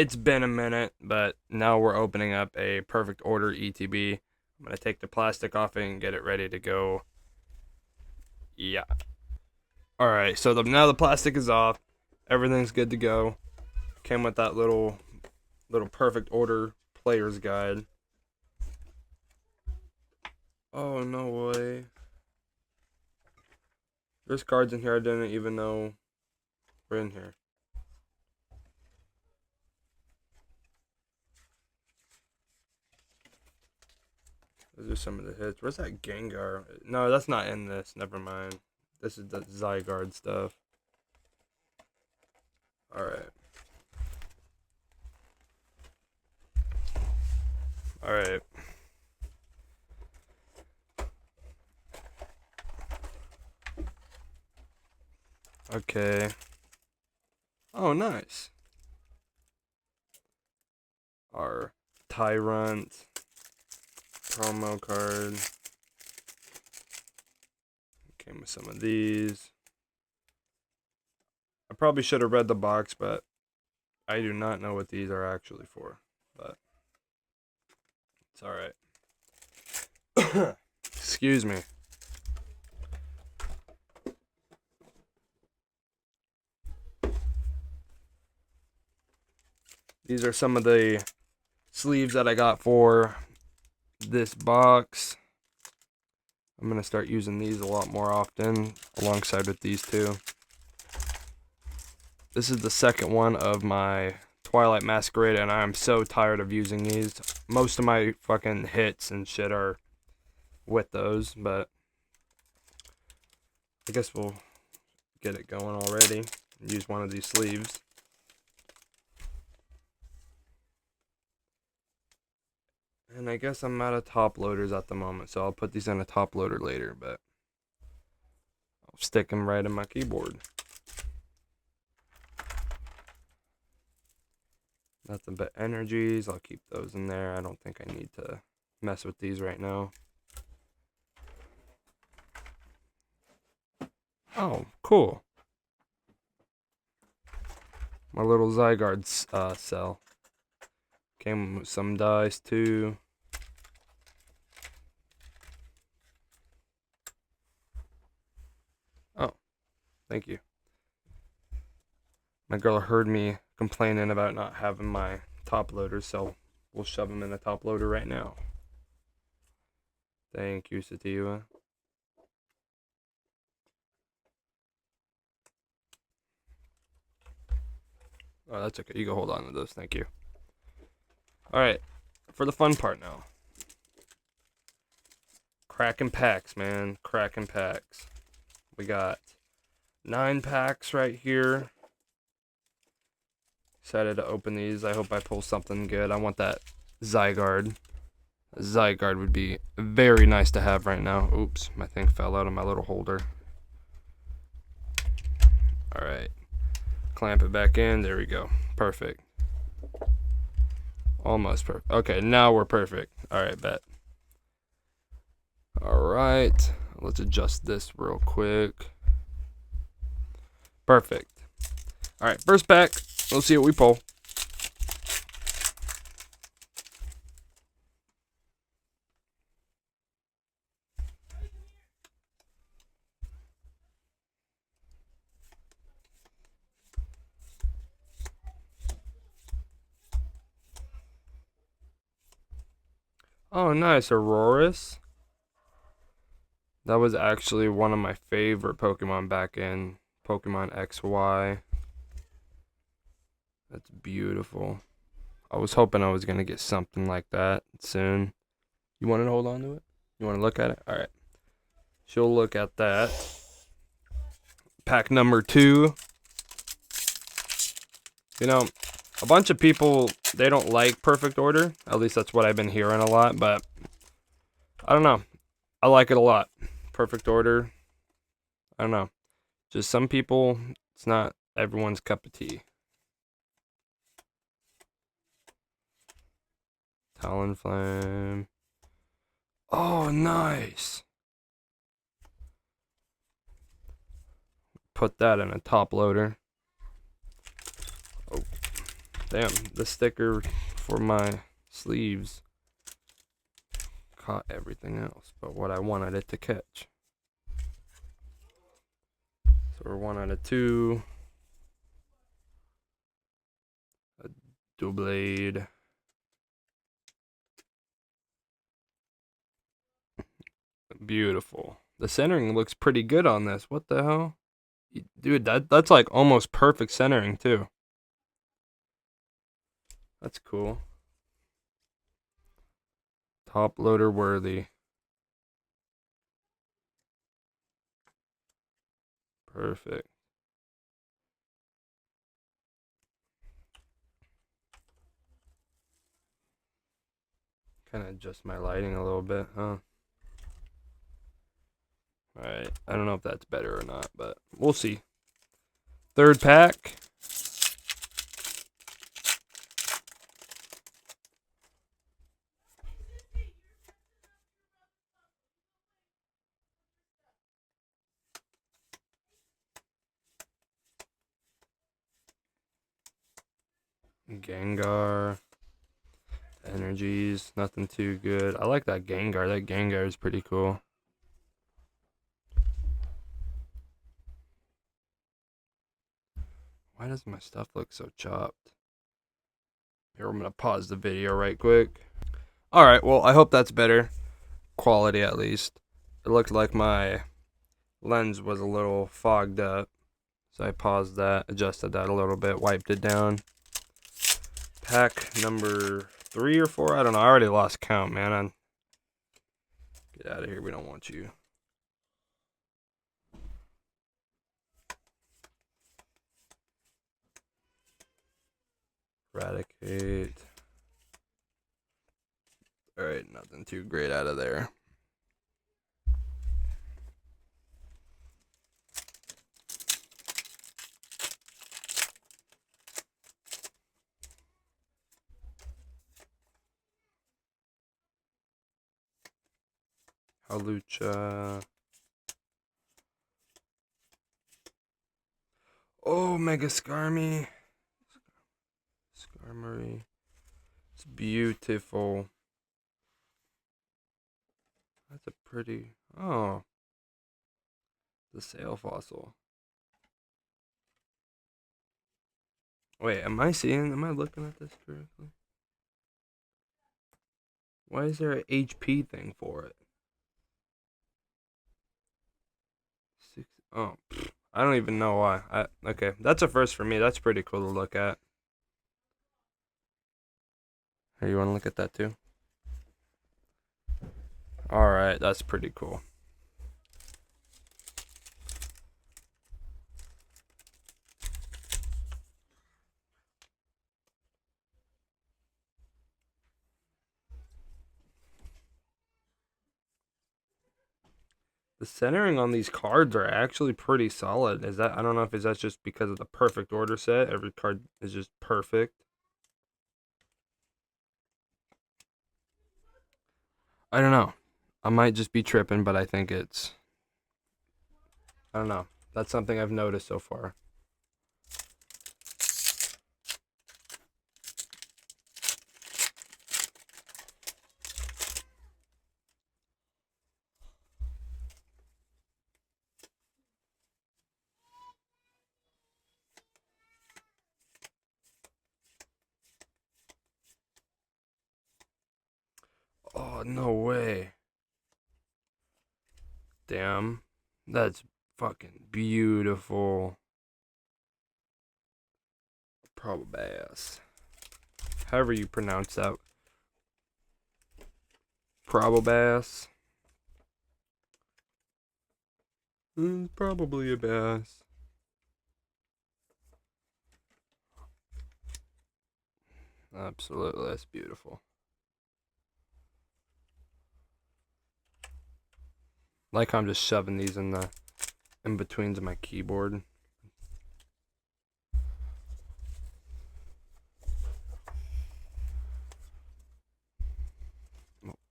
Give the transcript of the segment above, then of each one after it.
It's been a minute, but now we're opening up a perfect order ETB. I'm gonna take the plastic off it and get it ready to go. Yeah. Alright, so now the plastic is off. Everything's good to go. Came with that little perfect order player's guide. Oh, no way. There's cards in here I didn't even know were in here. Those are some of the hits. Where's that Gengar? No, that's not in this. Never mind. This is the Zygarde stuff. Alright. Alright. Okay. Oh, nice. Our Tyrant promo card. Came with some of these. I probably should have read the box, but I do not know what these are actually for. But it's alright. Excuse me. These are some of the sleeves that I got for this box. I'm going to start using these a lot more often alongside with these two. This is the second one of my Twilight Masquerade, and I am so tired of using these. Most of my fucking hits and shit are with those, but I guess we'll get it going already and use one of these sleeves. And I guess I'm out of top loaders at the moment, so I'll put these in a top loader later, but I'll stick them right in my keyboard. Nothing but energies. I'll keep those in there. I don't think I need to mess with these right now. Oh, cool. My little Zygarde cell. Came with some dice too. Oh, thank you. My girl heard me complaining about not having my top loaders, so we'll shove them in the top loader right now. Thank you, Sativa. Oh, that's okay. You go hold on to those. Thank you. Alright, for the fun part now. Cracking packs, man. Cracking packs. We got 9 packs right here. Excited to open these. I hope I pull something good. I want that Zygarde. Zygarde would be very nice to have right now. Oops, my thing fell out of my little holder. Alright. Clamp it back in. There we go. Perfect. Almost perfect. Okay, now we're perfect. Alright, bet. Alright. Let's adjust this real quick. Perfect. Alright, first pack. Let's see what we pull. Oh, nice. Auroras. That was actually one of my favorite Pokemon back in Pokemon XY. That's beautiful. I was hoping I was going to get something like that soon. You want to hold on to it? You want to look at it? Alright. She'll look at that. Pack number 2. You know, a bunch of people, they don't like perfect order. At least that's what I've been hearing a lot, but I don't know. I like it a lot. Perfect order. I don't know. Just some people, it's not everyone's cup of tea. Talonflame. Oh, nice. Put that in a top loader. Oh. Damn, the sticker for my sleeves caught everything else but what I wanted it to catch. So we're 1 out of 2. A dual blade. Beautiful. The centering looks pretty good on this. What the hell? Dude, that's like almost perfect centering too. That's cool. Top loader worthy. Perfect. Kind of adjust my lighting a little bit, huh? Alright, I don't know if that's better or not, but we'll see. Third pack. Gengar. Energies, nothing too good. I like that Gengar. That Gengar is pretty cool. Why does my stuff look so chopped? Here, I'm going to pause the video right quick. Alright, well, I hope that's better. Quality, at least. It looked like my lens was a little fogged up. So I paused that, adjusted that a little bit, wiped it down. Pack number 3 or 4? I don't know. I already lost count, man. Get out of here. We don't want you. Eradicate. Alright, nothing too great out of there. Halucha. Oh, Mega Skarmy. Skarmory. It's beautiful. That's a pretty... Oh. The sail fossil. Wait, am I looking at this correctly? Why is there an HP thing for it? Oh, I don't even know why. Okay, that's a first for me. That's pretty cool to look at. Hey, you want to look at that too? Alright, that's pretty cool. The centering on these cards are actually pretty solid. I don't know if that's just because of the perfect order set. Every card is just perfect. I don't know. I might just be tripping, but I think I don't know. That's something I've noticed so far. Oh, no way. Damn. That's fucking beautiful. Probobass. However you pronounce that. Probobass. Probably a bass. Absolutely, that's beautiful. Like I'm just shoving these in the in-betweens of my keyboard.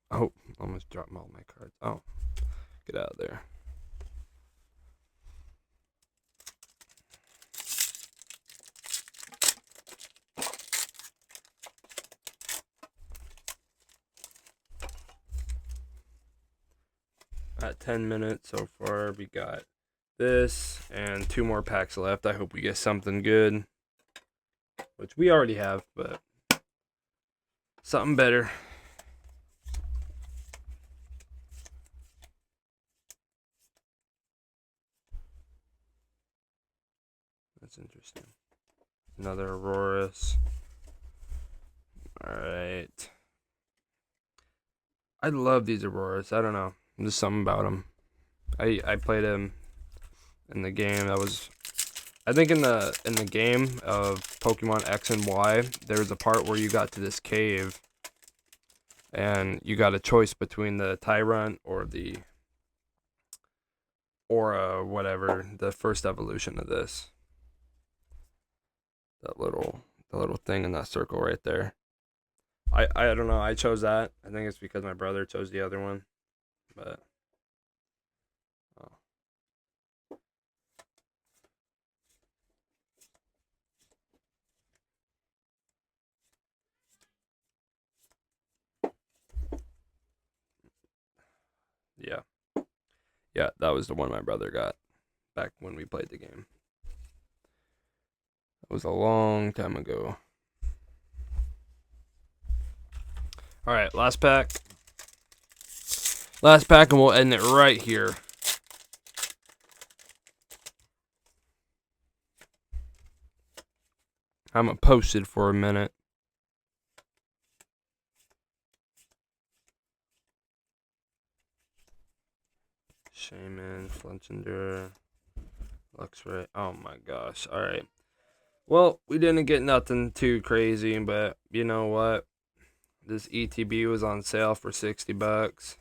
Oh, almost dropped all my cards. Oh, get out of there. at 10 minutes so far. We got this and 2 more packs left. I hope we get something good, which we already have, but something better. That's interesting. Another Auroras. Alright. I love these Auroras. I don't know. There's something about them. I played them in the game. That was, I think in the game of Pokemon X and Y, there was a part where you got to this cave and you got a choice between the Tyrant or the Aura, whatever, the first evolution of this. The little thing in that circle right there. I don't know. I chose that. I think it's because my brother chose the other one, but oh. Yeah, that was the one my brother got back when we played the game. It was a long time ago. All right, last pack. Last pack, and we'll end it right here. I'm gonna post it for a minute. Shaman, Flinchender, Luxray. Oh my gosh. All right. Well, we didn't get nothing too crazy, but you know what? This ETB was on sale for $60.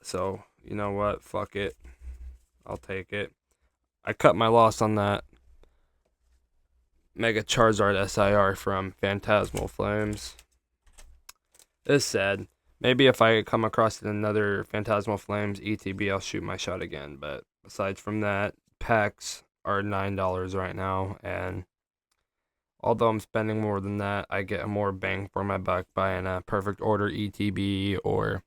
So, you know what? Fuck it. I'll take it. I cut my loss on that Mega Charizard SIR from Phantasmal Flames. It's sad. Maybe if I come across another Phantasmal Flames ETB, I'll shoot my shot again. But aside from that, packs are $9 right now, and although I'm spending more than that, I get a more bang for my buck buying a Perfect Order ETB, or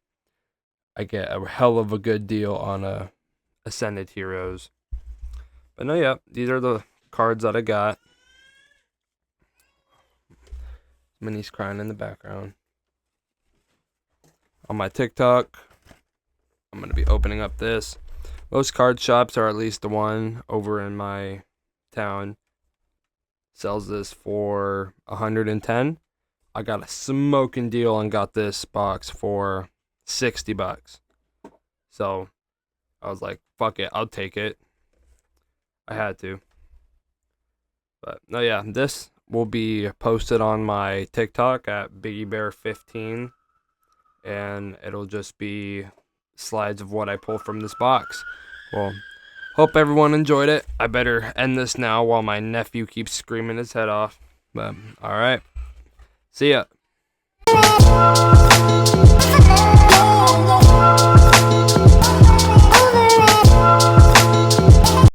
I get a hell of a good deal on a Ascended Heroes. But no, yeah, these are the cards that I got. Minnie's crying in the background. On my TikTok, I'm going to be opening up this. Most card shops, or at least the one over in my town, sells this for $110. I got a smoking deal and got this box for $60. So I was like, fuck it, I'll take it. I had to. But no, yeah, this will be posted on my TikTok at BiggieBear15, and it'll just be slides of what I pull from this box. Well, hope everyone enjoyed it. I better end this now while my nephew keeps screaming his head off. But all right, see ya.